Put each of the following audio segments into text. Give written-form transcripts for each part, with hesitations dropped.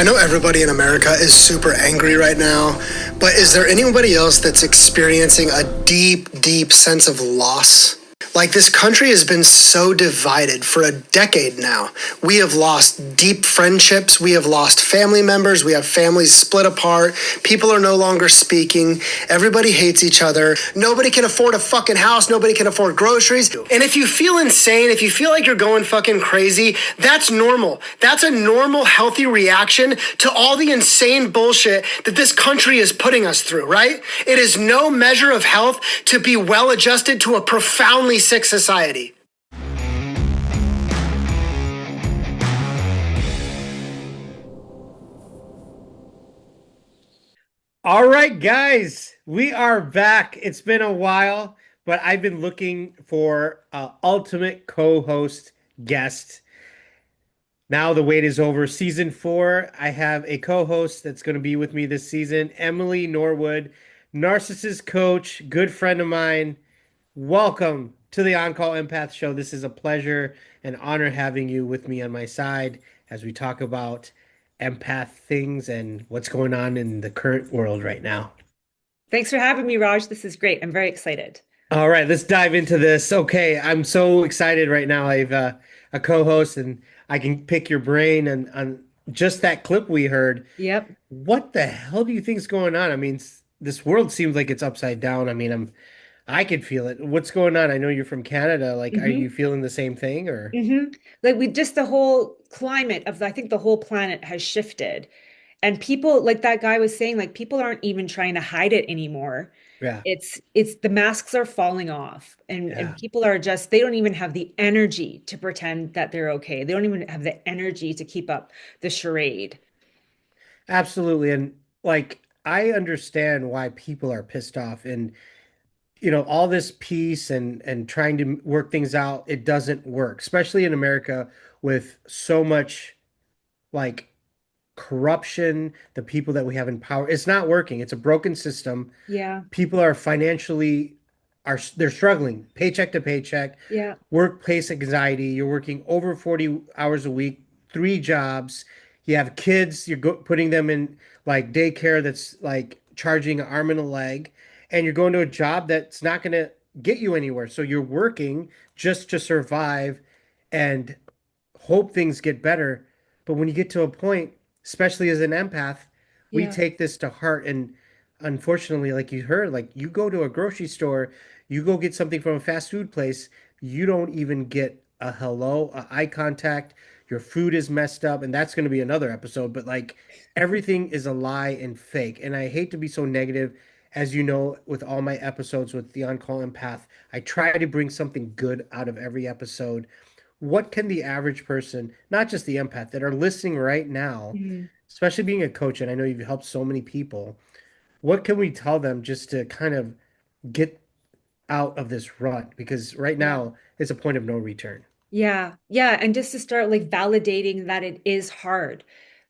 I know everybody in America is super angry right now, but is there anybody else that's experiencing a deep, deep sense of loss? Like, this country has been so divided for a decade now. We have lost deep friendships. We have lost family members. We have families split apart. People are no longer speaking. Everybody hates each other. Nobody can afford a fucking house. Nobody can afford groceries. And if you feel insane, if you feel like you're going fucking crazy, that's normal. That's a normal, healthy reaction to all the insane bullshit that this country is putting us through, right? It is no measure of health to be well adjusted to a profoundly sick society. All right, guys, we are back. It's been a while, but I've been looking for an ultimate co-host guest. Now the wait is over. Season 4, I have a co-host that's going to be with me this season, Emily Norwood, narcissist coach, good friend of mine. Welcome to the On-Call Empath show. This is a pleasure and honor having you with me on my side as we talk about empath things and what's going on in the current world right now. Thanks for having me, Raj. This is great. I'm very excited. All right, let's dive into this. Okay, I'm so excited right now. I've a co-host and I can pick your brain and on just that clip we heard. Yep. What the hell do you think's going on? I mean, this world seems like it's upside down. I mean, I could feel it. What's going on? I know you're from Canada. Like, are you hmm feeling the same thing or? Like we just the whole climate of I think the whole planet has shifted. And people, like that guy was saying, like people aren't even trying to hide it anymore. Yeah, It's the masks are falling off and yeah, people are just they don't even have the energy to pretend that they're okay. They don't even have the energy to keep up the charade. absolutely. And like, I understand why people are pissed off and all this peace and trying to work things out, it doesn't work, especially in America with so much like corruption, the people that we have in power. It's not working. It's a broken system. Yeah. People are financially are they're struggling paycheck to paycheck, Yeah. workplace anxiety. You're working over 40 hours a week, three jobs. You have kids, putting them in like daycare that's like charging an arm and a leg, and you're going to a job that's not going to get you anywhere. So you're working just to survive and hope things get better. But when you get to a point, especially as an empath, we Yeah. take this to heart. And unfortunately, like you heard, like you go to a grocery store, you go get something from a fast food place, you don't even get a hello, a eye contact. Your food is messed up, and that's going to be another episode. But like everything is a lie and fake. And I hate to be so negative. As you know, with all my episodes with the On-Call Empath, I try to bring something good out of every episode. What can the average person, not just the empath, that are listening right now, Mhm. especially being a coach, and I know you've helped so many people, what can we tell them just to kind of get out of this rut? Because right Yeah. now it's a point of no return. Yeah, yeah, and just to start like validating that it is hard.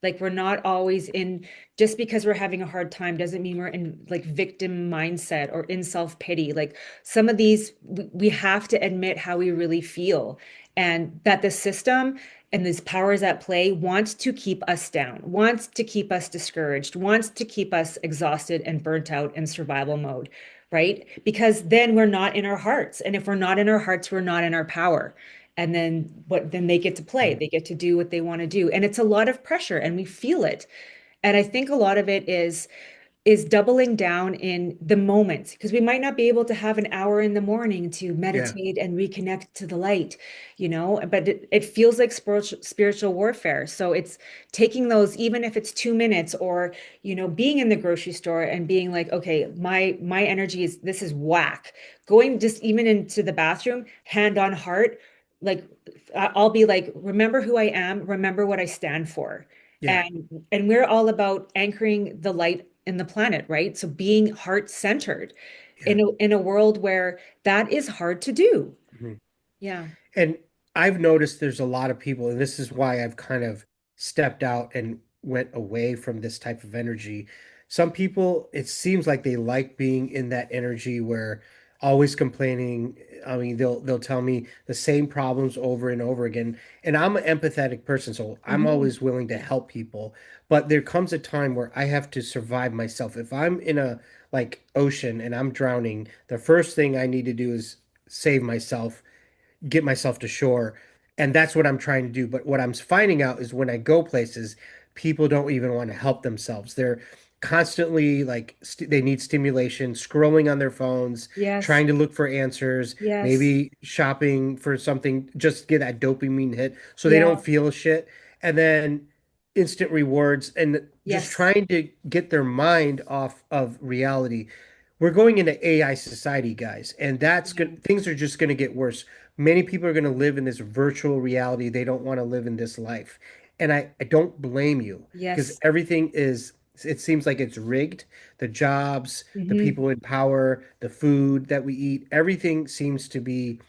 Like we're not always in just because we're having a hard time doesn't mean we're in like victim mindset or in self-pity. Like some of these we have to admit how we really feel and that the system and these powers at play wants to keep us down, wants to keep us discouraged, wants to keep us exhausted and burnt out in survival mode, right? Because then we're not in our hearts. And if we're not in our hearts, we're not in our power and then they get to play, they get to do what they want to do, and it's a lot of pressure and we feel it. And I think a lot of it is doubling down in the moment because we might not be able to have an hour in the morning to Yeah. meditate and reconnect to the light, but it feels like spiritual warfare. So it's taking those, even if it's 2 minutes or, being in the grocery store and being like, okay, my energy is, this is whack. Going just even into the bathroom, hand on heart, like I'll be like, remember who I am, remember what I stand for. Yeah. And we're all about anchoring the light in the planet, right? So being heart centered Yeah. in a world where that is hard to do. Mhm. Yeah. And I've noticed there's a lot of people, and this is why I've kind of stepped out and went away from this type of energy. Some people, it seems like they like being in that energy where always complaining. I mean, they'll tell me the same problems over and over again. And I'm an empathetic person, so I'm Mhm. always willing to help people. But there comes a time where I have to survive myself. If I'm in a like ocean and I'm drowning, the first thing I need to do is save myself, get myself to shore. And that's what I'm trying to do. But what I'm finding out is when I go places, people don't even want to help themselves. They're constantly like they need stimulation, scrolling on their phones, Yes. trying to look for answers, Yes. maybe shopping for something just to get that dopamine hit so they don't Yeah. feel shit. And then instant rewards and just Yes. trying to get their mind off of reality. We're going into AI society, guys, and that's Yeah. good. Things are just going to get worse. Many people are going to live in this virtual reality. They don't want to live in this life. And I don't blame you because Yes. everything is, it seems like it's rigged. The jobs, the Hmm. people in power, the food that we eat, everything seems to be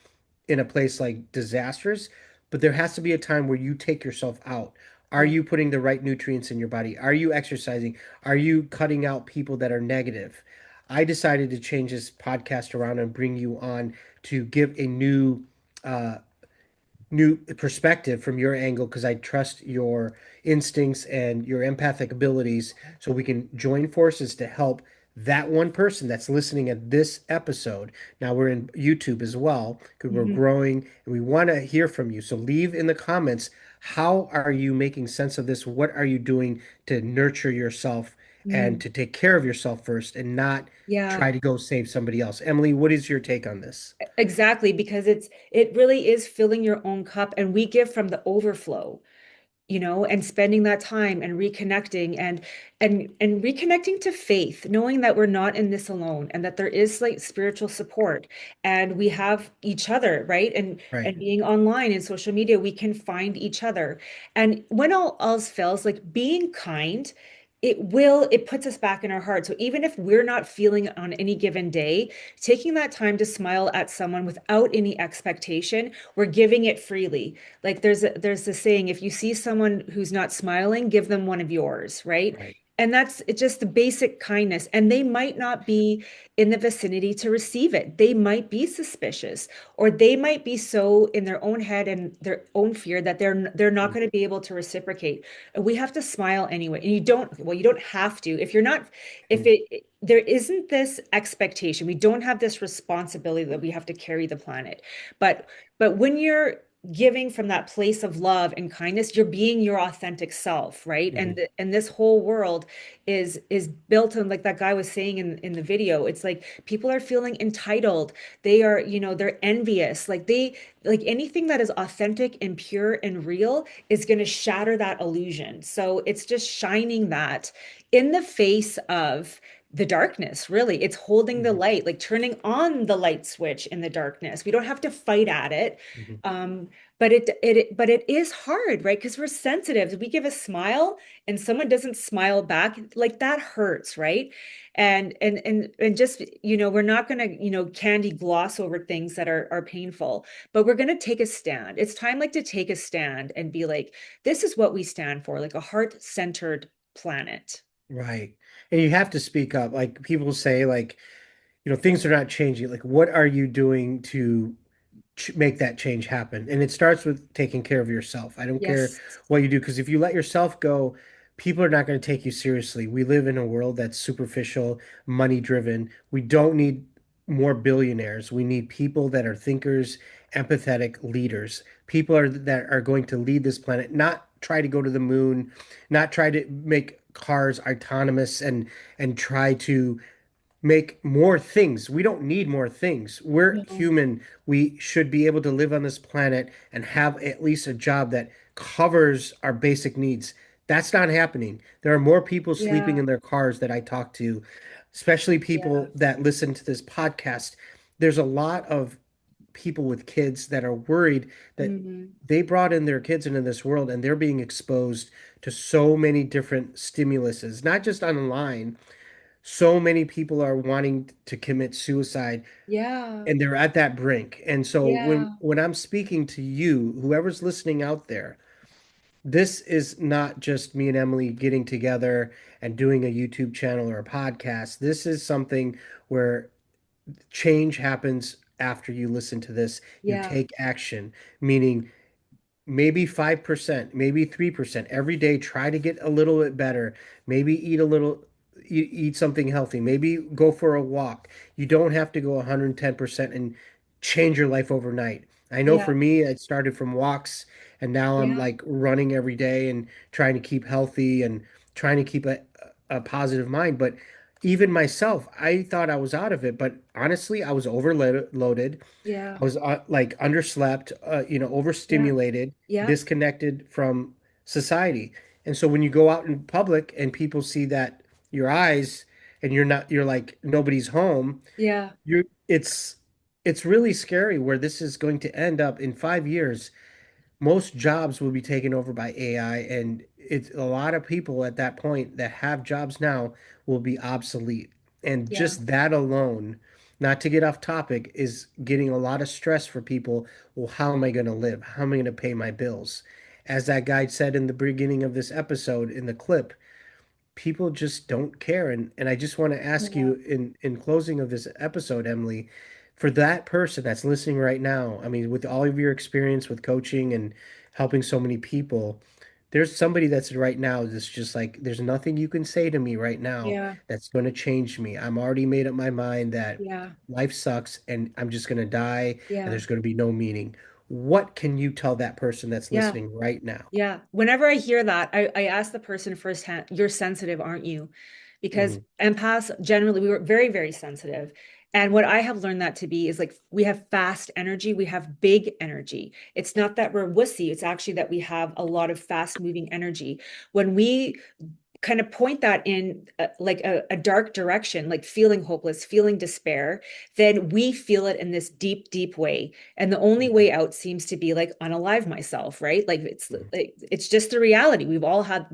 in a place like disastrous, but there has to be a time where you take yourself out. Are Yeah. you putting the right nutrients in your body? Are you exercising? Are you cutting out people that are negative? I decided to change this podcast around and bring you on to give a uh, new perspective from your angle because I trust your instincts and your empathic abilities so we can join forces to help that one person that's listening at this episode. Now we're in YouTube as well because we're Hmm. growing and we want to hear from you. So leave in the comments, how are you making sense of this? What are you doing to nurture yourself and Mm. to take care of yourself first and not Yeah. try to go save somebody else? Emily, what is your take on this? Exactly, because it really is filling your own cup, and we give from the overflow, and spending that time and reconnecting and reconnecting to faith, knowing that we're not in this alone and that there is like spiritual support and we have each other, right? And Right. being online and social media, we can find each other. And when all else fails, like being kind, it puts us back in our heart. So even if we're not feeling on any given day, taking that time to smile at someone without any expectation, we're giving it freely. Like there's this saying, if you see someone who's not smiling, give them one of yours, right? Right. And that's it's just the basic kindness. And they might not be in the vicinity to receive it. They might be suspicious, or they might be so in their own head and their own fear that they're not going to be able to reciprocate. And we have to smile anyway. And you don't have to. If you're not, if Mhm. it there isn't this expectation, we don't have this responsibility that we have to carry the planet. But but when you're giving from that place of love and kindness, you're being your authentic self, right? Mhm. And this whole world is built on, like that guy was saying in the video, it's like people are feeling entitled. They are, they're envious. Like anything that is authentic and pure and real is going to shatter that illusion. So it's just shining that in the face of the darkness, really. It's holding the Mhm. light, like turning on the light switch in the darkness. We don't have to fight at it. Mhm. But it is hard, right? Because we're sensitive. We give a smile and someone doesn't smile back, like that hurts, right? And just, we're not gonna, candy gloss over things that are painful, but we're gonna take a stand. It's time like to take a stand and be like, this is what we stand for, like a heart-centered planet. Right. And you have to speak up. Like people say, like, things are not changing. Like, what are you doing to make that change happen? And it starts with taking care of yourself. I don't care Yes. what you do, because if you let yourself go, people are not going to take you seriously. We live in a world that's superficial, money driven. We don't need more billionaires. We need people that are thinkers, empathetic leaders. People that are going to lead this planet, not try to go to the moon, not try to make cars autonomous and try to make more things. We don't need more things. We're No. human. We should be able to live on this planet and have at least a job that covers our basic needs. That's not happening. There are more people sleeping Yeah. in their cars that I talk to, especially Yeah. people that listen to this podcast. There's a lot of people with kids that are worried that Hmm. they brought in their kids into this world and they're being exposed to so many different stimuluses, not just online. So many people are wanting to commit suicide Yeah. and they're at that brink. And so when Yeah. when I'm speaking to you, whoever's listening out there, this is not just me and Emily getting together and doing a YouTube channel or a podcast. This is something where change happens after you listen to this. You Yeah. take action, meaning maybe 5%, maybe 3% every day. Try to get a little bit better. Maybe eat something healthy. Maybe go for a walk. You don't have to go 110% and change your life overnight. I know Yeah. for me, it started from walks, and now I'm Yeah. like running every day and trying to keep healthy and trying to keep a positive mind. But even myself, I thought I was out of it, but honestly, I was overloaded. Yeah. I was like underslept, Yeah. overstimulated, Yeah. disconnected from society. And so when you go out in public and people see that your eyes and you're like nobody's home, Yeah. you it's really scary where this is going to end up in 5 years. Most jobs will be taken over by AI, and it's a lot of people at that point that have jobs now will be obsolete. And Yeah. just that alone, not to get off topic, is getting a lot of stress for people. Well, how am I going to live? How am I going to pay my bills? As that guy said in the beginning of this episode in the clip, people just don't care. And I just want to ask Yeah. you in closing of this episode, Emily, for that person that's listening right now, I mean, with all of your experience with coaching and helping so many people, there's somebody that's right now that's just like, there's nothing you can say to me right now Yeah. that's going to change me. I'm already made up my mind that Yeah. life sucks and I'm just going to die and Yeah. there's going to be no meaning. What can you tell that person that's Yeah. listening right now? Yeah. Whenever I hear that, I ask the person firsthand, you're sensitive, aren't you? Because Hmm. empaths generally, we were very, very sensitive. And what I have learned that to be is like we have fast energy, we have big energy. It's not that we're wussy, it's actually that we have a lot of fast moving energy. When we kind of point that in like a dark direction, like feeling hopeless, feeling despair, then we feel it in this deep, deep way. And the only Hmm. way out seems to be like unalive myself, right? Hmm. Like it's just the reality. We've all had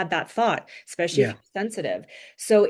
that thought, especially if Yeah. you're sensitive. So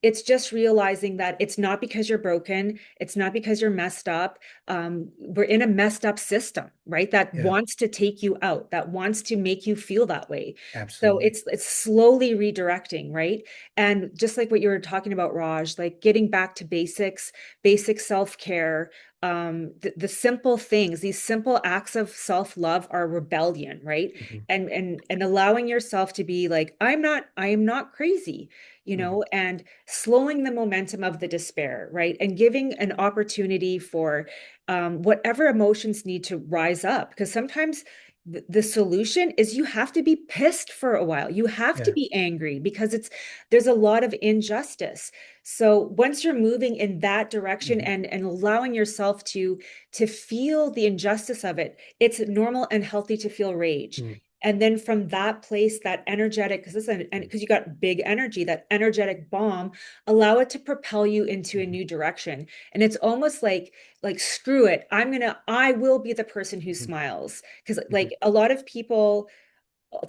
it's just realizing that it's not because you're broken, it's not because you're messed up. We're in a messed up system, right? That Yeah. wants to take you out, that wants to make you feel that way. So Absolutely. it's slowly redirecting, right? And just like what you were talking about, Raj, like getting back to basics, basic self-care, the simple things, these simple acts of self-love are rebellion, right? Hmm. And allowing yourself to be like, I am not crazy, Hmm. and slowing the momentum of the despair, right? And giving an opportunity for whatever emotions need to rise up. Because sometimes the solution is you have to be pissed for a while. You have to Yeah. be angry because there's a lot of injustice. So once you're moving in that direction Hmm. and allowing yourself to feel the injustice of it, it's normal and healthy to feel rage. Hmm. And then from that place, that energetic, because because you got big energy, that energetic bomb, allow it to propel you into a Hmm. new direction. And it's almost like screw it, I will be the person who Hmm. smiles, because Hmm. like a lot of people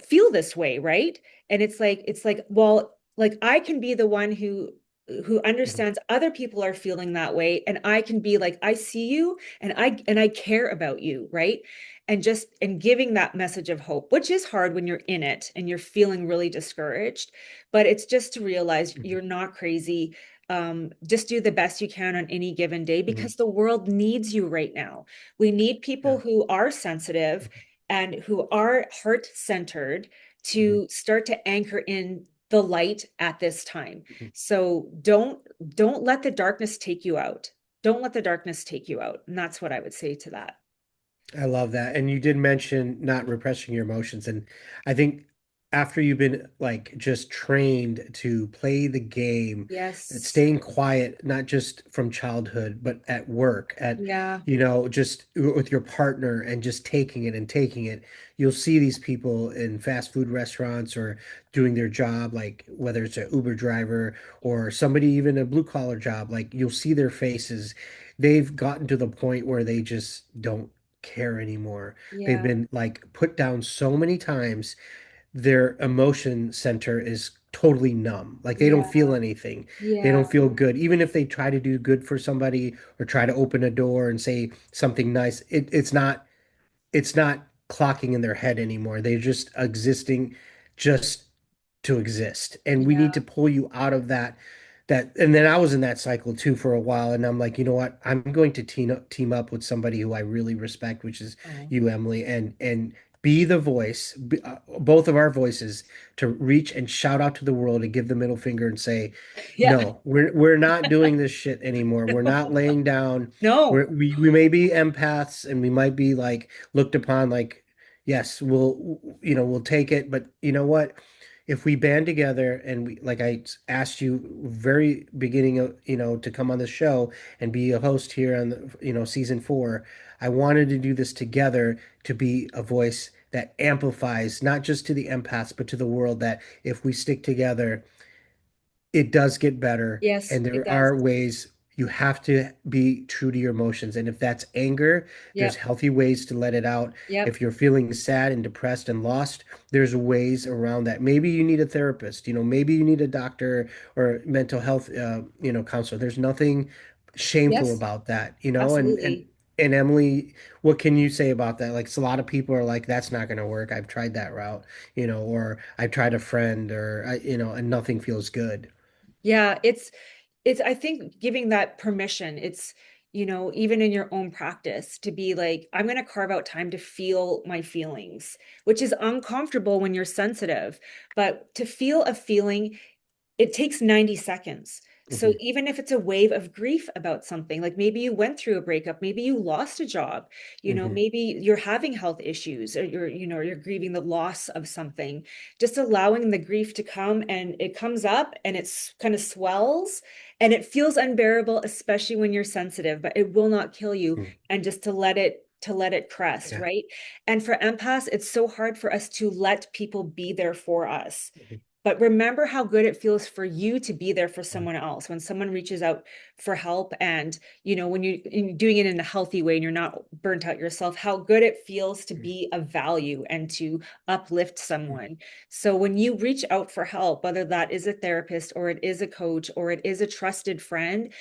feel this way, right? And it's like, well, like I can be the one who Hmm. understands other people are feeling that way, and I can be like, I see you and I care about you, right? And giving that message of hope, which is hard when you're in it and you're feeling really discouraged, but it's just to realize Hmm. you're not crazy. Just do the best you can on any given day Hmm. because the world needs you right now. We need people Yeah. who are sensitive and who are heart centered Hmm. to start to anchor in the light at this time. Hmm. So don't let the darkness take you out. Don't let the darkness take you out. And that's what I would say to that. I love that. And you did mention not repressing your emotions. And I think after you've been like just trained to play the game, Yes. staying quiet, not just from childhood, but at work, Yeah. just with your partner and just taking it, you'll see these people in fast food restaurants or doing their job, like whether it's an Uber driver or somebody even a blue collar job, like you'll see their faces. They've gotten to the point where they just don't care anymore. They've Yeah. been like put down so many times, their emotion center is totally numb. Like they don't Yeah. feel anything. They Yeah. don't feel good. Even if they try to do good for somebody or try to open a door and say something nice, it's not clocking in their head anymore. They're just existing just to exist. And we need Yeah. to pull you out of that, and then I was in that cycle too for a while, and I'm like, you know what? I'm going to team up with somebody who I really respect, which is Oh. you, Emily, and be the voice, both of our voices, to reach and shout out to the world and give the middle finger and say, Yeah. no, we're not doing this shit anymore. We're not laying down. No. We may be empaths and we might be like looked upon like, yes, we'll take it, but you know what? If we band together and we, like I asked you very beginning of, to come on the show and be a host here on the, season 4, I wanted to do this together to be a voice that amplifies not just to the empaths, but to the world, that if we stick together, it does get better. Yes, And it there does. are ways you have to be true to your emotions. And if that's anger, there's Yep. healthy ways to let it out. Yep. If you're feeling sad and depressed and lost, there's ways around that. Maybe you need a therapist, maybe you need a doctor or mental health, counselor. There's nothing shameful Yes, about that, and absolutely. Emily, what can you say about that? Like, a lot of people are like, that's not going to work. I've tried that route, or I've tried a friend, or and nothing feels good. Yeah, it's I think giving that permission, it's even in your own practice to be like, I'm going to carve out time to feel my feelings, which is uncomfortable when you're sensitive, but to feel a feeling, it takes 90 seconds. So Hmm. even if it's a wave of grief about something, like maybe you went through a breakup, maybe you lost a job, Hmm. maybe you're having health issues, or you're grieving the loss of something, just allowing the grief to come, and it comes up and it's kind of swells and it feels unbearable, especially when you're sensitive, but it will not kill you. And just to let it crest, Yeah. right? And for empaths, it's so hard for us to let people be there for us. Mhm. But remember how good it feels for you to be there for Yeah. someone else when someone reaches out for help, and when you're doing it in a healthy way and you're not burnt out yourself, how good it feels to be of value and to uplift someone. So when you reach out for help, whether that is a therapist or it is a coach or it is a trusted friend,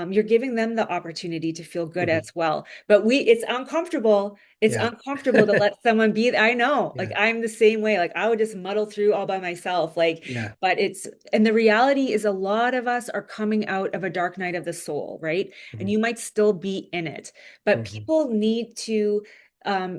you're giving them the opportunity to feel good Mhm. as well. But it's uncomfortable. It's Yeah. uncomfortable to let someone be. I know, like Yeah. I'm the same way. Like I would just muddle through all by myself. Like, Yeah. but and the reality is a lot of us are coming out of a dark night of the soul, right? And Mhm. you might still be in it, but Mhm. people need to,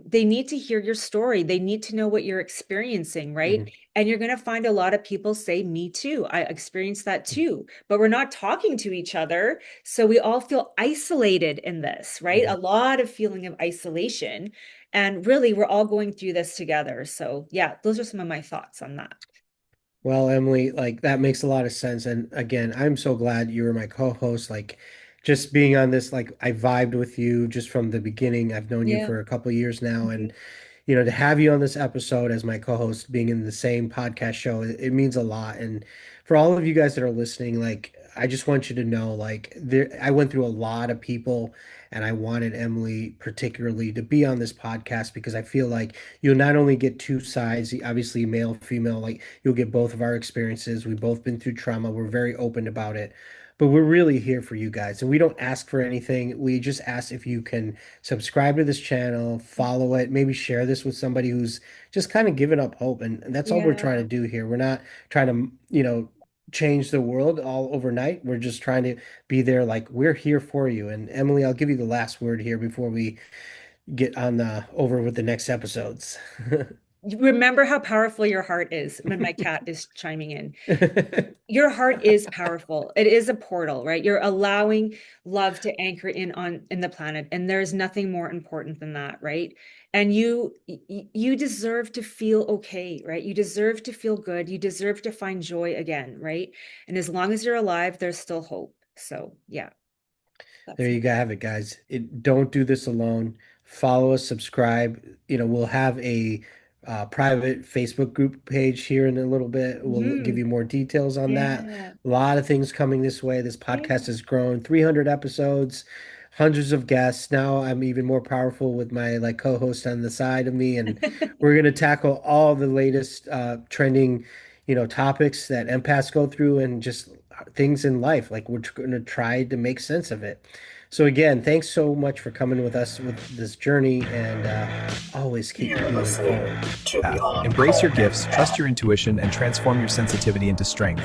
they need to hear your story. They need to know what you're experiencing, right? Mhm. And you're going to find a lot of people say, me too. I experienced that too, but we're not talking to each other. So we all feel isolated in this, right? Mhm. A lot of feeling of isolation. And really, we're all going through this together. So, yeah, those are some of my thoughts on that. Well, Emily, like that makes a lot of sense. And again, I'm so glad you were my co-host. Like, just being on this, like I vibed with you just from the beginning. I've known you Yeah. for a couple of years now, Mhm. and to have you on this episode as my co-host, being in the same podcast show, it means a lot. And for all of you guys that are listening, like I just want you to know, like I went through a lot of people, and I wanted Emily particularly to be on this podcast because I feel like you'll not only get two sides, obviously male, female, like you'll get both of our experiences. We've both been through trauma. We're very open about it. But we're really here for you guys, and we don't ask for anything. We just ask if you can subscribe to this channel, follow it, maybe share this with somebody who's just kind of giving up hope. And that's all we're trying to Yeah. do here. We're not trying to, change the world all overnight. We're just trying to be there, like we're here for you. And Emily, I'll give you the last word here before we get on over with the next episodes. Remember how powerful your heart is when my cat is chiming in. Your heart is powerful. It is a portal, right? You're allowing love to anchor in the planet, and there's nothing more important than that, right? And you deserve to feel okay, right? You deserve to feel good. You deserve to find joy again, right? And as long as you're alive, there's still hope. So, yeah, There that's you have it, guys. Don't do this alone. Follow us, subscribe. We'll have a private Facebook group page here in a little bit. We'll give Mhm. you more details on that. Yeah. A lot of things coming this way. This podcast Yeah. has grown 300 episodes, hundreds of guests. Now I'm even more powerful with my like co-host on the side of me, and we're going to tackle all the latest trending, topics that empaths go through and just things in life. Like we're going to try to make sense of it. So again, thanks so much for coming with us with this journey, and always keep You're feeling listening whole. to the On-Call Embrace your gifts, Empath. trust your intuition, and transform your sensitivity into strength.